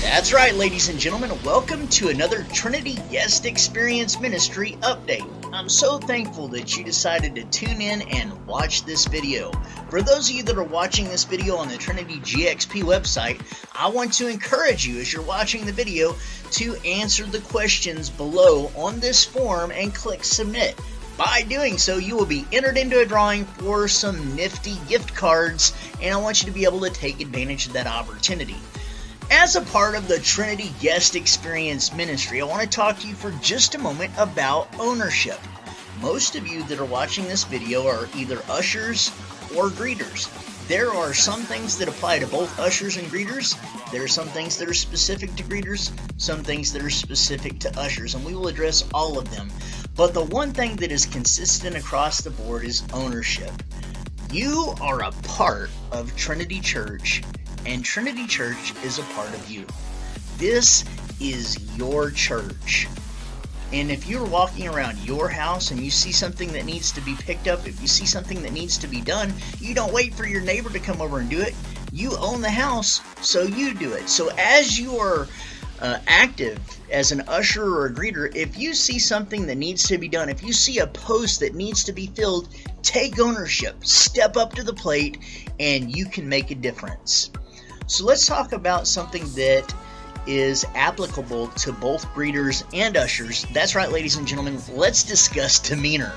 That's right, ladies and gentlemen. Welcome to another Trinity Guest Experience Ministry update. I'm so thankful that you decided to tune in and watch this video. For those of you that are watching this video on the Trinity GXP website, I want to encourage you as you're watching the video to answer the questions below on this form and click submit. By doing so, you will be entered into a drawing for some nifty gift cards, and I want you to be able to take advantage of that opportunity. As a part of the Trinity Guest Experience Ministry, I want to talk to you for just a moment about ownership. Most of you that are watching this video are either ushers or greeters. There are some things that apply to both ushers and greeters. There are some things that are specific to greeters, some things that are specific to ushers, and we will address all of them. But the one thing that is consistent across the board is ownership. You are a part of Trinity Church, and Trinity Church is a part of you. This is your church. And if you're walking around your house and you see something that needs to be picked up, if you see something that needs to be done, you don't wait for your neighbor to come over and do it. You own the house, so you do it. So as you are active as an usher or a greeter, if you see something that needs to be done, if you see a post that needs to be filled, take ownership, step up to the plate, and you can make a difference. So let's talk about something that is applicable to both greeters and ushers. That's right, ladies and gentlemen, let's discuss demeanor.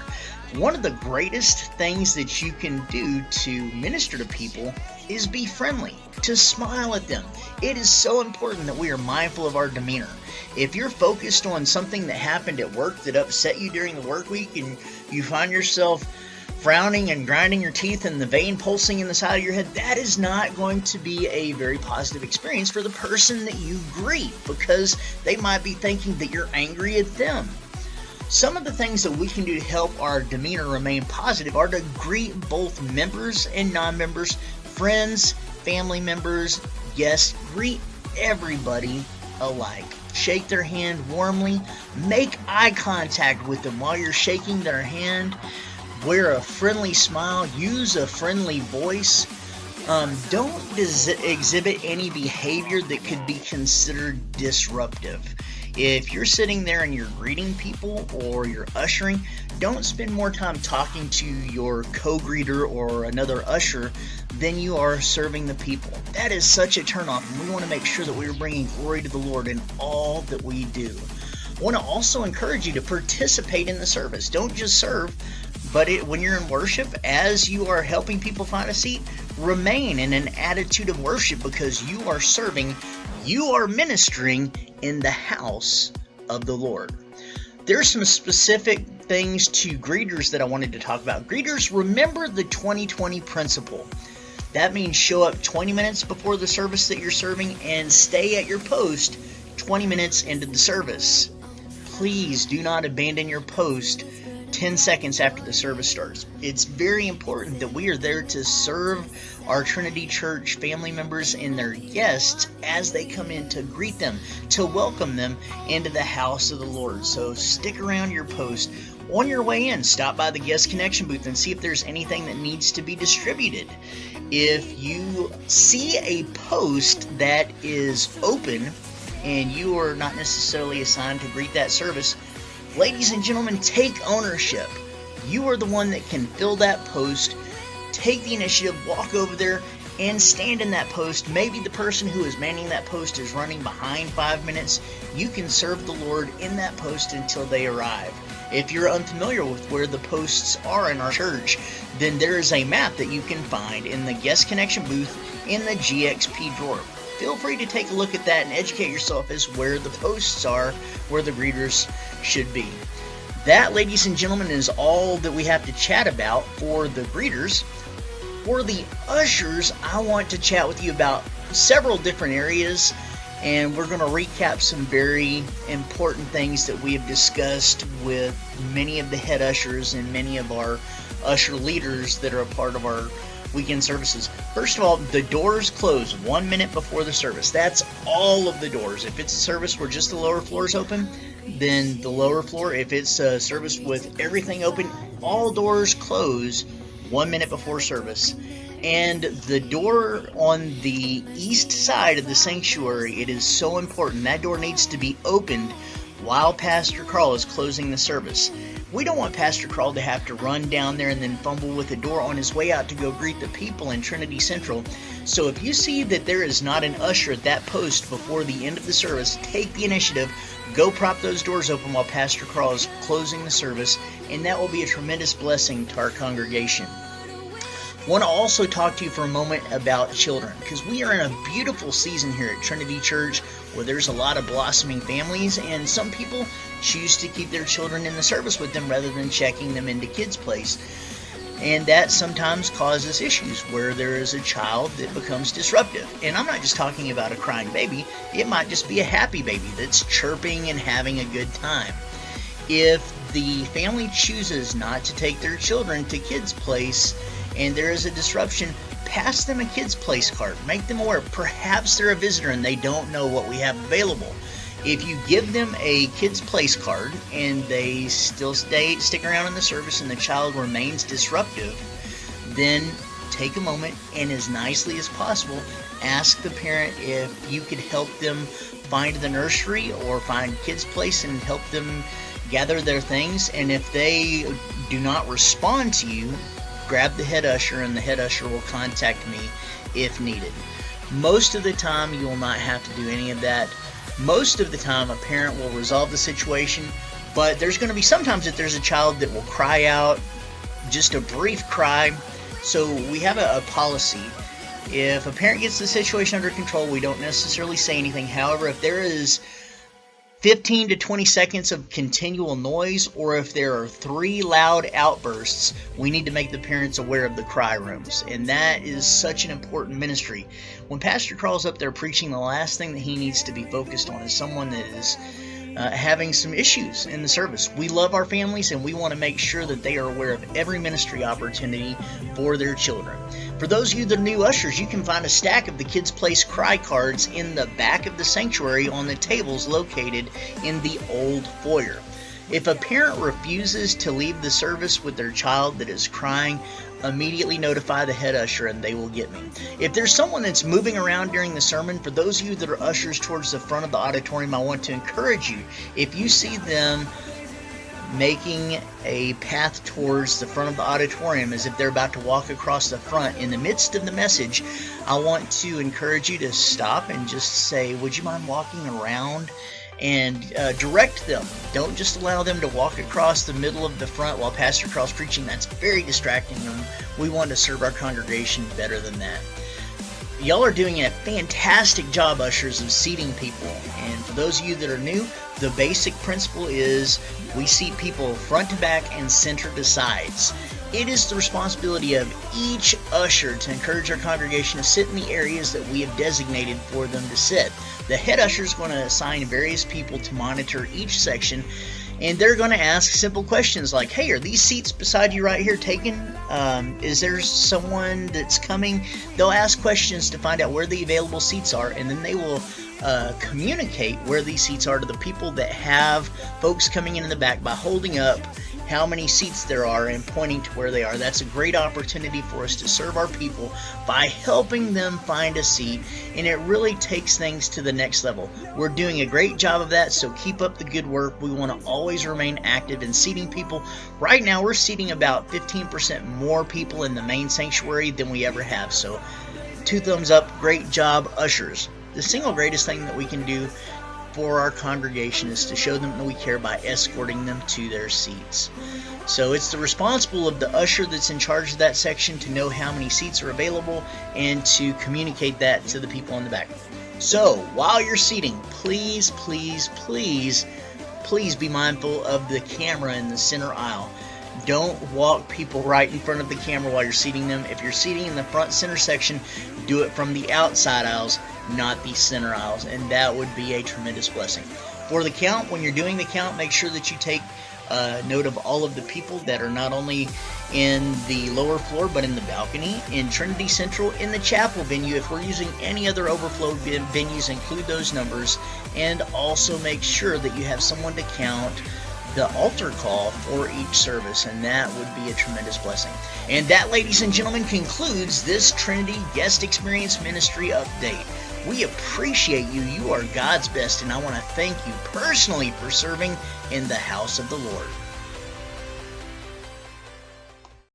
One of the greatest things that you can do to minister to people is be friendly, to smile at them. It is so important that we are mindful of our demeanor. If you're focused on something that happened at work that upset you during the work week and you find yourself frowning and grinding your teeth and the vein pulsing in the side of your head, that is not going to be a very positive experience for the person that you greet, because they might be thinking that you're angry at them. Some of the things that we can do to help our demeanor remain positive are to greet both members and non-members, friends, family members, guests. Greet everybody alike. Shake their hand warmly. Make eye contact with them while you're shaking their hand. Wear a friendly smile. Use a friendly voice. Don't exhibit any behavior that could be considered disruptive. If you're sitting there and you're greeting people or you're ushering, don't spend more time talking to your co-greeter or another usher than you are serving the people. That is such a turnoff, and we want to make sure that we are bringing glory to the Lord in all that we do. I want to also encourage you to participate in the service. Don't just serve, but when you're in worship, as you are helping people find a seat, remain in an attitude of worship, because you are serving, you are ministering in the house of the Lord. There's some specific things to greeters that I wanted to talk about. Greeters, remember the 20-20 principle. That means show up 20 minutes before the service that you're serving and stay at your post 20 minutes into the service. Please do not abandon your post 10 seconds after the service starts. It's very important that we are there to serve our Trinity Church family members and their guests as they come in, to greet them, to welcome them into the house of the Lord. So stick around your post. On your way in, stop by the guest connection booth and see if there's anything that needs to be distributed. If you see a post that is open and you are not necessarily assigned to greet that service, ladies and gentlemen, take ownership. You are the one that can fill that post. Take the initiative, walk over there, and stand in that post. Maybe the person who is manning that post is running behind 5 minutes. You can serve the Lord in that post until they arrive. If you're unfamiliar with where the posts are in our church, then there is a map that you can find in the guest connection booth in the GXP drawer. Feel free to take a look at that and educate yourself as where the posts are, where the greeters should be. That, ladies and gentlemen, is all that we have to chat about for the greeters. For the ushers, I want to chat with you about several different areas, and we're going to recap some very important things that we have discussed with many of the head ushers and many of our usher leaders that are a part of our weekend services. First of all, the doors close 1 minute before the service. That's all of the doors. If it's a service where just the lower floor is open, then the lower floor. If it's a service with everything open, all doors close 1 minute before service. And the door on the east side of the sanctuary, it is so important. That door needs to be opened while Pastor Carl is closing the service. We don't want Pastor Carl to have to run down there and then fumble with the door on his way out to go greet the people in Trinity Central. So if you see that there is not an usher at that post before the end of the service, take the initiative, go prop those doors open while Pastor Carl is closing the service, and that will be a tremendous blessing to our congregation. I want to also talk to you for a moment about children, because we are in a beautiful season here at Trinity Church where there's a lot of blossoming families, and some people choose to keep their children in the service with them rather than checking them into Kids Place. And that sometimes causes issues where there is a child that becomes disruptive. And I'm not just talking about a crying baby. It might just be a happy baby that's chirping and having a good time. If the family chooses not to take their children to Kids Place and there is a disruption, pass them a Kids Place card. Make them aware. Perhaps they're a visitor and they don't know what we have available. If you give them a Kids Place card and they still stick around in the service and the child remains disruptive, then take a moment and as nicely as possible ask the parent if you could help them find the nursery or find Kids Place and help them gather their things. And if they do not respond to you, grab the head usher and the head usher will contact me if needed. Most of the time you will not have to do any of that. Most of the time a parent will resolve the situation, but there's going to be sometimes that there's a child that will cry out, just a brief cry. So we have a policy. If a parent gets the situation under control, we don't necessarily say anything. However, if there is 15 to 20 seconds of continual noise, or if there are 3 loud outbursts, we need to make the parents aware of the cry rooms. And that is such an important ministry. When Pastor Carl's up there preaching, the last thing that he needs to be focused on is someone that is having some issues in the service. We love our families and we want to make sure that they are aware of every ministry opportunity for their children. For those of you that are new ushers, you can find a stack of the Kids Place cry cards in the back of the sanctuary on the tables located in the old foyer. If a parent refuses to leave the service with their child that is crying, immediately notify the head usher and they will get me. If there's someone that's moving around during the sermon, for those of you that are ushers towards the front of the auditorium, I want to encourage you, if you see them making a path towards the front of the auditorium as if they're about to walk across the front in the midst of the message, I want to encourage you to stop and just say, would you mind walking around? And direct them. Don't just allow them to walk across the middle of the front while Pastor Carl's preaching. That's very distracting, and we want to serve our congregation better than that. Y'all are doing a fantastic job, ushers, of seating people. And for those of you that are new, the basic principle is we seat people front to back and center to sides. It is the responsibility of each usher to encourage our congregation to sit in the areas that we have designated for them to sit. The head usher is going to assign various people to monitor each section, and they're going to ask simple questions like, hey, are these seats beside you right here taken? Is there someone that's coming? They'll ask questions to find out where the available seats are, and then they will communicate where these seats are to the people that have folks coming in the back by holding up how many seats there are and pointing to where they are. That's a great opportunity for us to serve our people by helping them find a seat, and it really takes things to the next level. We're doing a great job of that, so keep up the good work. We want to always remain active in seating people. Right now we're seating about 15% more people in the main sanctuary than we ever have, so 2 thumbs up. Great job, ushers. The single greatest thing that we can do for our congregation is to show them that we care by escorting them to their seats. So it's the responsible of the usher that's in charge of that section to know how many seats are available and to communicate that to the people in the back. So while you're seating, please, please, please, please be mindful of the camera in the center aisle. Don't walk people right in front of the camera while you're seating them. If you're seating in the front center section, do it from the outside aisles, not the center aisles, and that would be a tremendous blessing. For the count, when you're doing the count, make sure that you take note of all of the people that are not only in the lower floor but in the balcony, in Trinity Central, in the chapel venue. If we're using any other overflow venues, include those numbers, and also make sure that you have someone to count the altar call for each service, and that would be a tremendous blessing. And that, ladies and gentlemen, concludes this Trinity Guest Experience Ministry update. We appreciate you. You are God's best, and I want to thank you personally for serving in the house of the Lord.